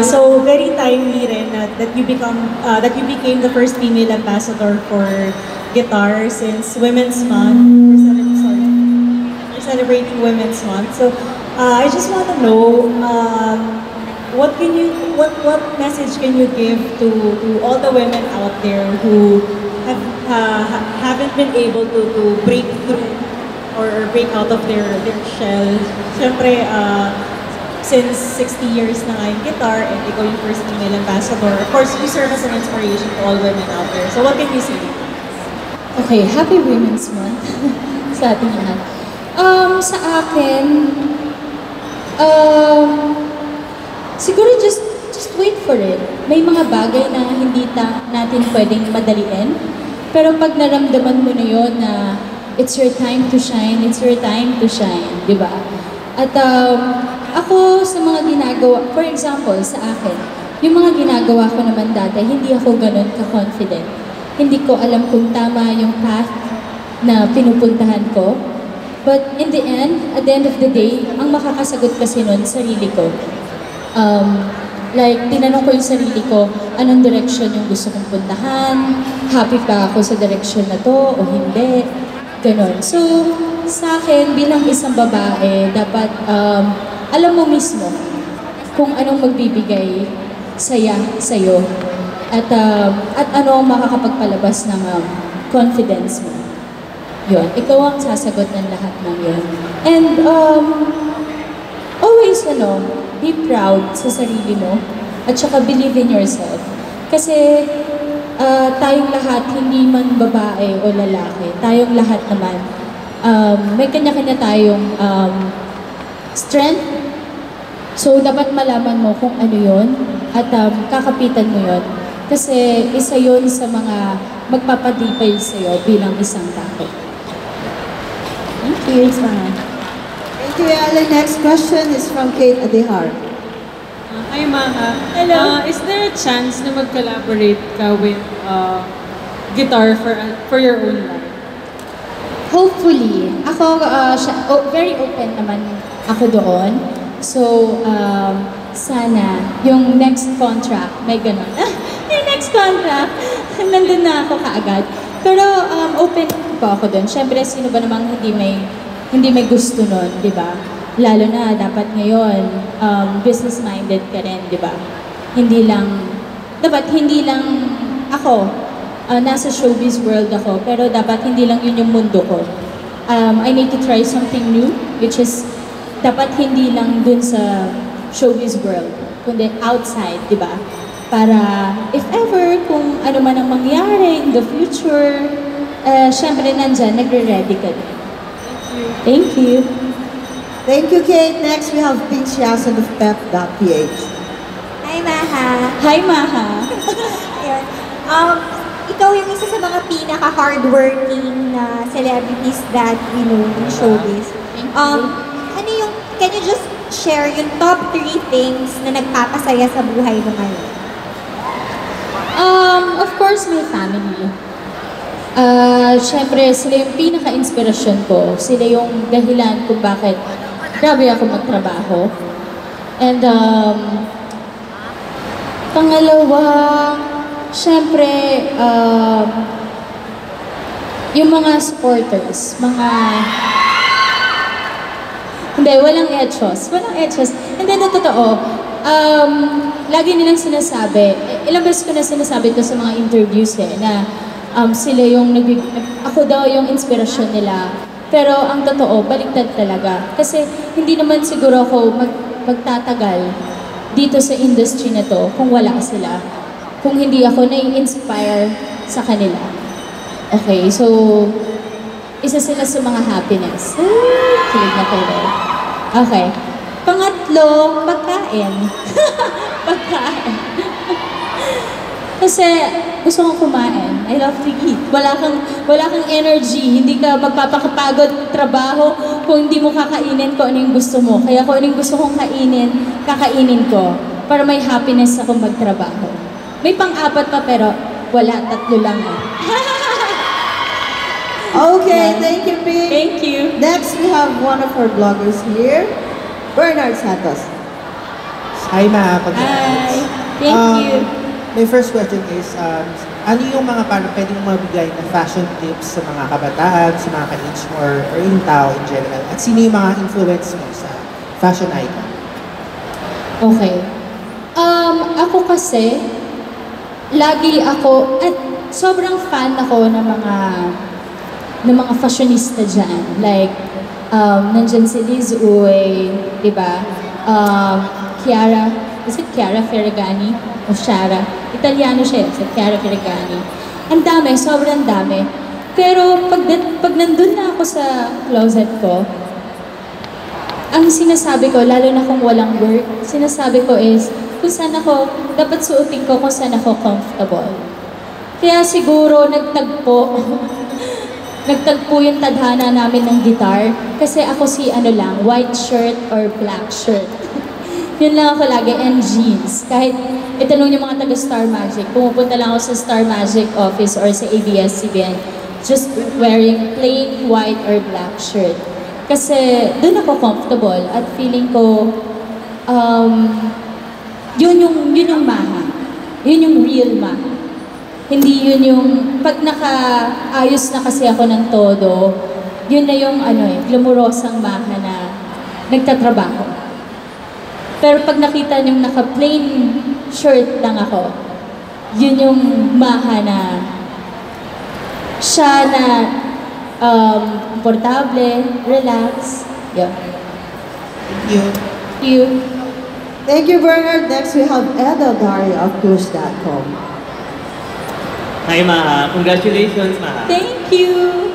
So very timely rin that you became the first female ambassador for guitar since Women's Month. We're celebrating Women's Month. So I just want to know what message can you give to all the women out there who haven't been able to break through or break out of their shell. Siyempre, since 60 years na nga yung guitar and ikaw yung first female ambassador, of course, you serve as an inspiration to all women out there. So what can you say? Okay, Happy Women's Month sa ating lahat. Sa akin, siguro just wait for it. May mga bagay na hindi natin pwedeng madaliin. Pero pag naramdaman mo na yun na it's your time to shine, it's your time to shine, di ba? At ako sa mga ginagawa, for example, sa akin, yung mga ginagawa ko naman dati, hindi ako ganun ka-confident. Hindi ko alam kung tama yung path na pinupuntahan ko. But in the end, at the end of the day, ang makakasagot kasi nun, sarili ko. Like, tinanong ko yung sarili ko, anong direction yung gusto kong puntahan, happy pa ako sa direction na to o hindi, ganon. So, sa akin, bilang isang babae, dapat alam mo mismo kung anong magbibigay saya sa'yo at ano ang makakapagpalabas ng confidence mo. Yun, ikaw ang sasagot ng lahat ng yun. And always, be proud sa sarili mo at saka believe in yourself. Kasi tayong lahat, hindi man babae o lalaki, tayong lahat naman, may kanya-kanya tayong strength. So, dapat malaman mo kung ano yun at kakapitan mo yun. Kasi isa yun sa mga magpapadipay sa'yo bilang isang tao. Thank you, Ismael. Thank you, Ellen. Next question is from Kate Adihar. Hi, Maha. Hello. Is there a chance na mag-collaborate ka with guitar for your own life? Hopefully. Ako, very open naman ako doon. So, sana, yung next contract, may ganun. Yung next contract, nandun na ako kaagad. Pero open pa ako doon. Siyempre, sino ba namang hindi may gusto nun, di ba? Lalo na, dapat ngayon, business-minded ka rin, di ba? Dapat hindi lang ako, nasa showbiz world ako, pero dapat hindi lang yun yung mundo ko. I need to try something new, which is, dapat hindi lang dun sa showbiz world, kundi outside, di ba? Para, if ever, kung ano man ang mangyari in the future, syempre nandyan, nagre-ready ka din. Thank you. Thank you, Kate. Next, we have Pink Siason of Pep.ph. Hi, Maha. Hi, Maha. Ayun. Ikaw yung isa sa mga pinaka-hardworking na celebrities that we know in showbiz. Can you just share yung top 3 things na nagpapasaya sa buhay mo ngayon? Of course, my family. Siyempre, sila yung pinaka-inspirasyon ko. Sila yung dahilan kung bakit grabe ako magtrabaho. And pangalawa, siyempre, yung mga supporters, hindi, walang etchos. Walang etchos. Hindi, na totoo. Lagi nilang sinasabi, ilang beses ko na sinasabi ito sa mga interviews na sila yung ako daw yung inspirasyon nila. Pero ang totoo, baliktad talaga. Kasi hindi naman siguro ako magtatagal dito sa industry na to kung wala sila. Kung hindi ako nai-inspire sa kanila. Okay, so isa sila sa mga happiness. Kilig na kayo. Okay. Pangatlo, pagkain. Pagkain. Kasi gusto kong kumain. I love to eat. Wala kang energy. Hindi ka magpapakapagod trabaho kung hindi mo kakainin kung ano yung gusto mo. Kaya kung ano yung gusto kong kainin, kakainin ko. Para may happiness ako magtrabaho. May pang-apat pa pero wala. 3 lang. Okay, thank you, Pink. Thank you. Next, we have one of our bloggers here, Bernard Santos. Hi, mga pag Hi! Thank you. My first question is, ano yung mga parang pwede mong mabigay na fashion tips sa mga kabataan, sa mga ka-age or yung tao in general? At sino yung mga influence mo sa fashion icon? Okay. Ako kasi, lagi ako, at sobrang fan ako ng mga fashionista dyan. Like, nandyan si Liz Uy, di ba? Chiara, is it Chiara Ferragani? O Shara? Italiano siya, si Chiara Ferragani. Ang dami, sobrang dami. Pero pag nandun na ako sa closet ko, ang sinasabi ko, lalo na kung walang work, sinasabi ko is, kung saan ako, dapat suotin ko kung saan ako comfortable. Kaya siguro nagtagpo, nagtagpo yung tadhana namin ng guitar, kasi ako si white shirt or black shirt. Yun lang ako lagi, and jeans. Kahit itanong yung mga taga Star Magic, pumupunta lang ako sa Star Magic office or sa ABS-CBN, just wearing plain white or black shirt. Kasi doon ako comfortable at feeling ko, yun yung maha. Yun yung real maha. Hindi yun yung, pag nakaayos na kasi ako ng todo, yun na yung glamorosang maha na nagtatrabaho. Pero pag nakita niyong naka-plain shirt lang ako, yun yung maha na siya na komportable, relax. Yeah. Thank you. Thank you. Thank you, Bernard. Next, we have Edo Dario of Push.com. Hi, Maha. Congratulations, Maha. Thank you.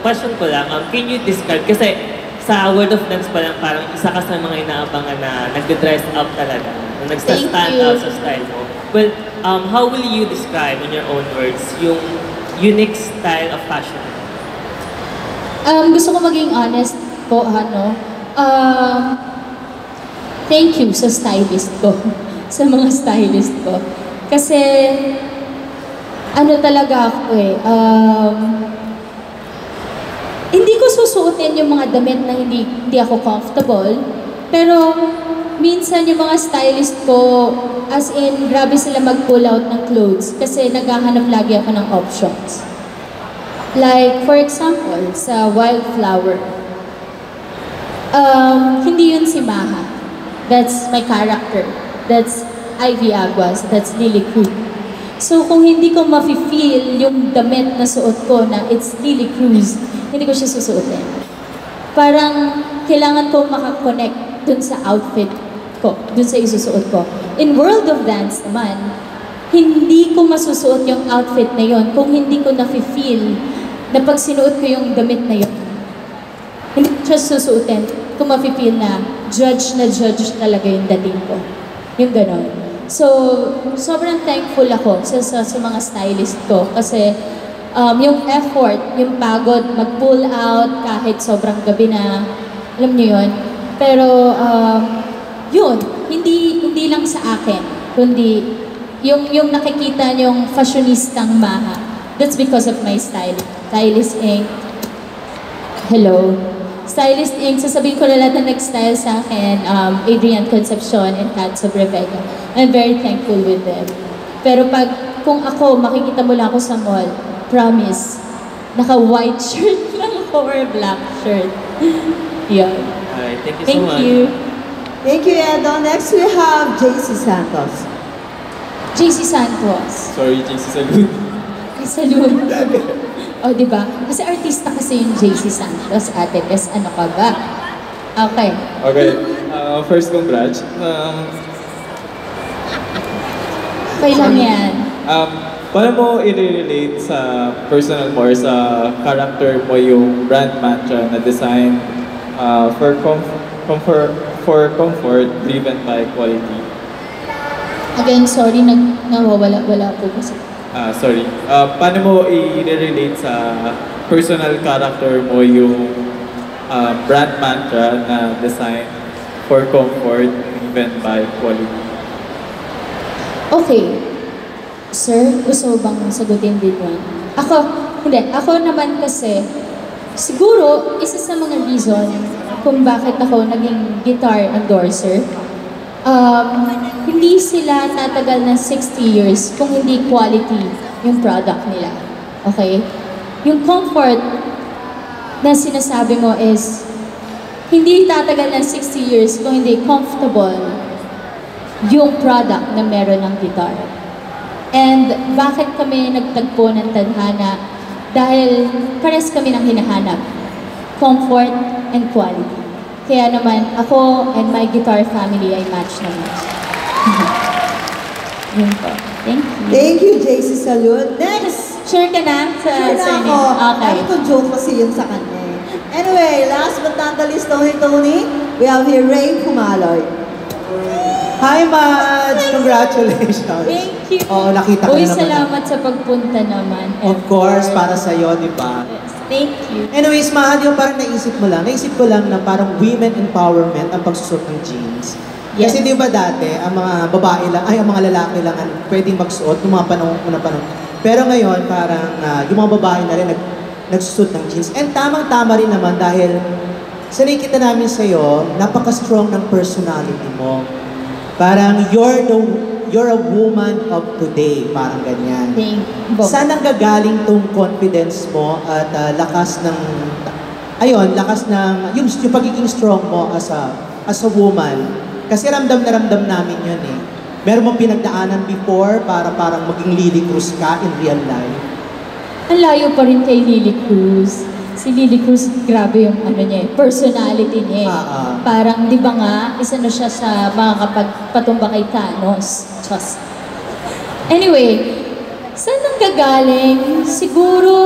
Question ko lang, can you describe, kasi sa World of Dance pa lang, parang isa ka sa mga inaabangan na nagde-dress up talaga, na nagsa-stand out sa style mo. Well, how will you describe, in your own words, yung unique style of fashion? Gusto ko maging honest po, thank you sa stylist ko, sa mga stylist ko. Kasi, talaga ako hindi ko susuotin yung mga damit na hindi ako comfortable, pero minsan yung mga stylist ko, as in, grabe sila mag-pull out ng clothes kasi naghahanap lagi ako ng options. Like, for example, sa Wildflower, hindi yun si Maha. That's my character. That's Ivy Aguas. That's Lily Cruz. So, kung hindi ko mafe-feel yung damit na suot ko na it's Lily Cruz, hindi ko siya susuotin. Parang kailangan ko makakonect dun sa outfit ko, dun sa isusuot ko. In World of Dance naman, hindi ko masusuot yung outfit na yon kung hindi ko nafe-feel na pag sinuot ko yung damit na yon. Hindi ko siya susuotin kung mafe-feel na judge talaga yung dating ko. Yung ganon. So, sobrang thankful ako sa mga stylist ko kasi yung effort, yung pagod, mag-pull out kahit sobrang gabi na, alam niyo yun. Pero, yun, hindi lang sa akin, kundi yung nakikita niyong fashionistang Maha. That's because of my Stylist Inc. Hello. Stylist Inc. Sasabihin ko na lahat na nag-style sa akin, Adrian Concepcion and Kat Sobrevega. I'm very thankful with them. Pero kung ako, makikita mo lang ako sa mall, promise, naka-white shirt lang ako or black shirt. Yun. Alright, thank you so Thank much. you. Thank you, Edo. Next, we have JC Santos. JC Santos. Sorry, JC Salud. Ay, salud. O, di ba? Kasi artista kasi yung JC Santos, Ate Tess. Ano ka ba? Okay. Okay, first congrats. Okay lang yan. Paano mo i-relate sa personal mo or sa character mo yung brand mantra na design for comfort driven by quality? Again, sorry, nawawala po kasi. Sorry. Paano mo i-relate sa personal character mo yung brand mantra na design for comfort driven by quality? Okay. Sir, gusto mo bang sagutin din yun? Ako naman kasi, siguro, isa sa mga reason kung bakit ako naging guitar endorser hindi sila tatagal ng 60 years kung hindi quality yung product nila. Okay? Yung comfort na sinasabi mo is hindi tatagal ng 60 years kung hindi comfortable yung product na meron ng guitar. And bakit kami nagtagpo ng tadhana? Dahil pares kami ng hinahanap. Comfort and quality. Kaya naman, ako and my guitar family ay match na match. Yun po. Thank you. Thank you, JC Salud. Next! Sure ka na sa Sure na surname? ako. Okay. Ano kung joke kasi yun sa kanya eh. Anyway, last but not the least, Tony, we have here Ray Kumaloy. Hi, Mads! Congratulations! Thank you. Oo, nakita ko Uy, na naman. salamat sa pagpunta naman. Of course, para sa'yo, di ba? Yes, thank you. Anyways, Mahal, yung parang naisip ko lang na parang women empowerment ang pagsusot ng jeans. Yes. Kasi di ba dati, ang mga babae lang, ang mga lalaki lang ang pwedeng magsuot ng mga panahon. Pero ngayon, parang yung mga babae na rin nagsusot ng jeans. And tamang-tama rin naman dahil sa nakikita namin sa'yo, napaka-strong ng personality mo. Parang you're a woman of today, parang ganyan. Thank you. Saan ang gagaling tong confidence mo at lakas ng yung pagiging strong mo as a woman? Kasi ramdam na ramdam namin yun eh. Meron mong pinagdaanan before para parang maging Lily Cruz ka in real life? Ang layo pa rin kay Lily Cruz. Si Lily Cruz, grabe yung personality niya eh. Parang, di ba nga, isa na siya sa mga kapagpatumba kay Thanos. Just. Anyway, saan ang gagaling? Siguro,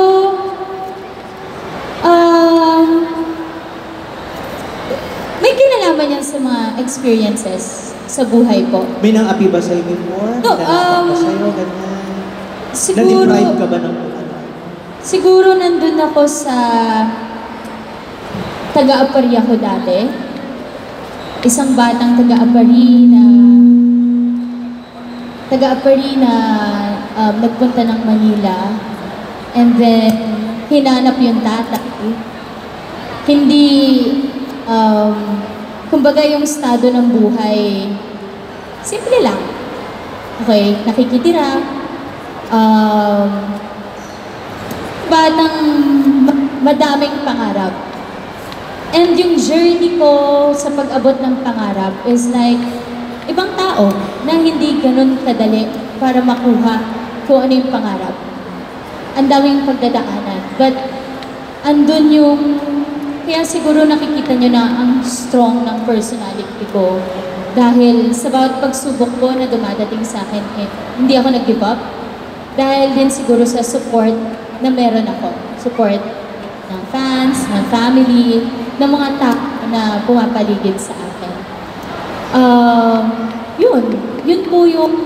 may kinalaman yan sa mga experiences sa buhay po. May nang-api ba sa'yo before? No, Nangapak ba sa'yo? Ganyan. Siguro, Na-deprive ka ba ng siguro nandun ako sa taga-Apari ako dati. Isang batang taga-Apari na nagpunta ng Manila. And then, hinanap yung tatay. Hindi, kumbaga yung estado ng buhay, simple lang. Okay, nakikitira. Batang madaming pangarap. And yung journey ko sa pag-abot ng pangarap is like ibang tao na hindi ganun kadali para makuha kung ano yung pangarap. Ang daming pagdadaanan. But andun yung, kaya siguro nakikita nyo na ang strong ng personality ko. Dahil sa bawat pagsubok ko na dumadating sa akin, hindi ako nag-give up. Dahil din siguro sa support na meron ako. Support ng fans, ng family, ng mga tao na pumapaligid sa akin. Yun po yung,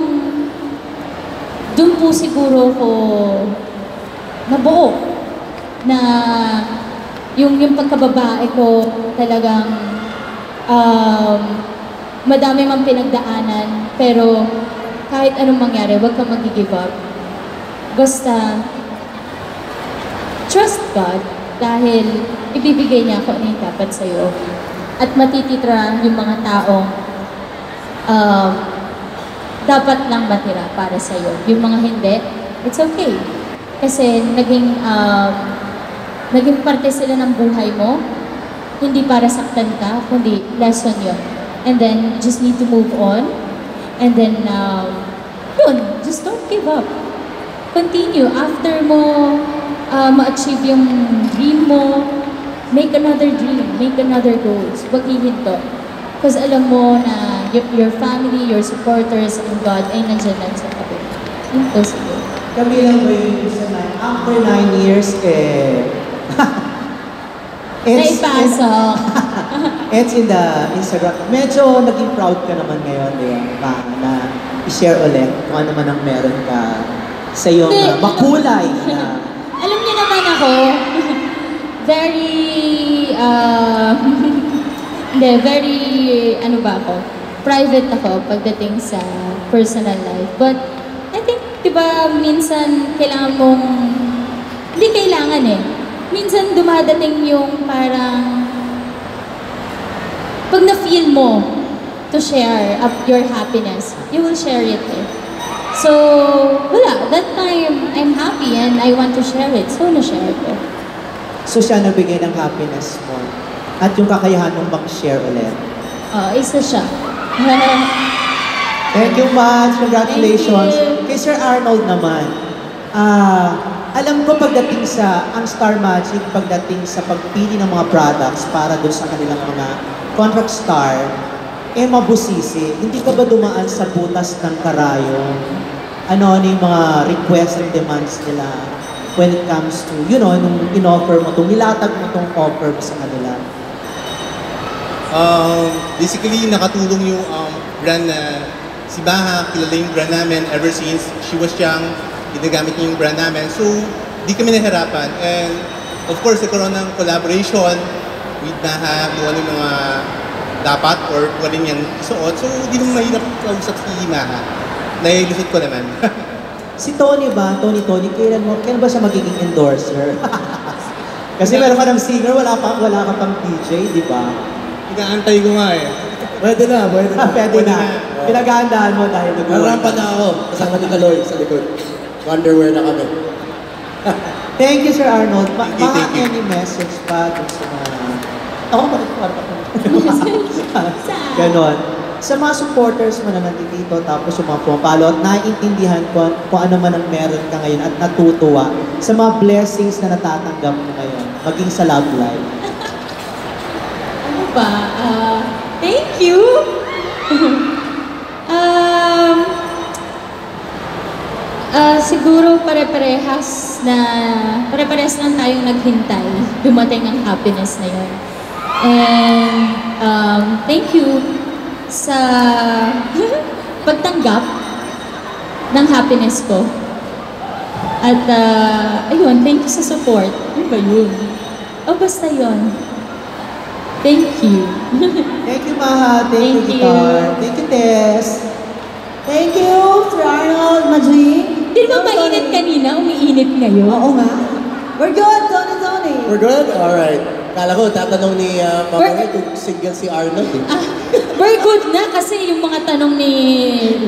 dun po siguro ko nabuo na yung pagkababae ko talagang madami mang pinagdaanan, pero kahit anong mangyari, huwag kang mag-give up. Basta, trust God dahil ibibigay niya ako ano yung dapat sa'yo. At matititra yung mga taong dapat lang matira para sa'yo. Yung mga hindi, it's okay. Kasi naging parte sila ng buhay mo, hindi para saktan ka, kundi lesson yun. And then, just need to move on. And then, just don't give up. Continue. After mo ma-achieve yung dream mo, make another dream, make another goals. Huwag hihinto. Because alam mo na your family, your supporters, and God ay nandiyan lang sa tabi. Yun po siguro. Kabilang ba yung isa na, after 9 years, Naipasok. it's in the Instagram. Medyo naging proud ka naman ngayon, di ba? Na i-share ulit kung ano man ang meron ka sa iyong makulay na. Alam niyo naman ako, private ako pagdating sa personal life. But, I think, diba, minsan kailangan mong, hindi kailangan eh. Minsan dumadating yung parang, pag na-feel mo to share your happiness, you will share it eh. So, wala. That time, I'm happy and I want to share it. So, na-share ko. So siya nagbigay ng happiness mo. At yung kakayahan mong mag-share ulit. Isa siya. Thank you much. Congratulations. Thank you. Kay Sir Arnold naman. Alam ko pagdating sa ang Star Magic, pagdating sa pagpili ng mga products para doon sa kanilang mga contract star, mabusisi. Hindi ka ba dumaan sa butas ng karayong? Ano yung mga requests and demands nila when it comes to, nung in-offer mo nilatag mo itong offer mo sa kanila? Basically, nakatulong yung brand na si Baha, kilala yung brand namin ever since she was young, ginagamit niya yung brand namin. So, di kami nahirapan. And, of course, nagkaroon ng collaboration with Baha, kung ano yung mga dapat or kung ano yung isuot. So, di naman mahirap kausap si Baha. Nailusot ko naman. Si Tony ba? Tony, kailan ba siya magiging endorser? Kasi meron ka ng singer, wala ka pang DJ, di ba? Inaantay ko nga eh. Pwede na. Pwede na. Pinag-aandaan mo dahil Narampa na ako, kasama ni Kaloy sa likod. Underwear na kami. Thank you, Sir Arnold. Thank you. Any message pa dun sa mga... Ako, Ganon. Sa mga supporters mo na nandito, tapos yung mga pumapalo, at naiintindihan ko kung ano man ang meron ka ngayon at natutuwa sa mga blessings na natatanggap mo ngayon, maging sa Love Life. Ano ba? Thank you! Siguro pare-parehas lang tayong naghintay. Dumating ang happiness na yun. And thank you sa pagtanggap ng happiness ko. At ayun, thank you sa support. Ano ba yun? Basta yun. Thank you. Thank you, Maha. Thank you, Guitar. Thank you, Tess. Thank you, Sir Arnold, Maji. Di ba mainit kanina? Umiinit ngayon? Oo nga. We're good, Tony. We're good? Alright. Kala ko, tatanong ni Mama Ray kung single si Arnold eh. We're good na kasi yung mga tanong ni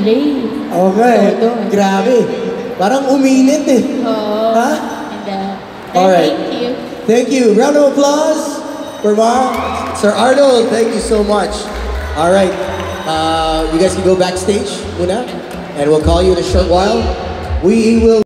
Ray. Okay. Grabe. Parang uminit eh. Oo. Ha? And, Alright. thank you. Thank you. Round of applause for Sir Arnold. Thank you so much. Alright. You guys can go backstage muna and we'll call you in a short while. We will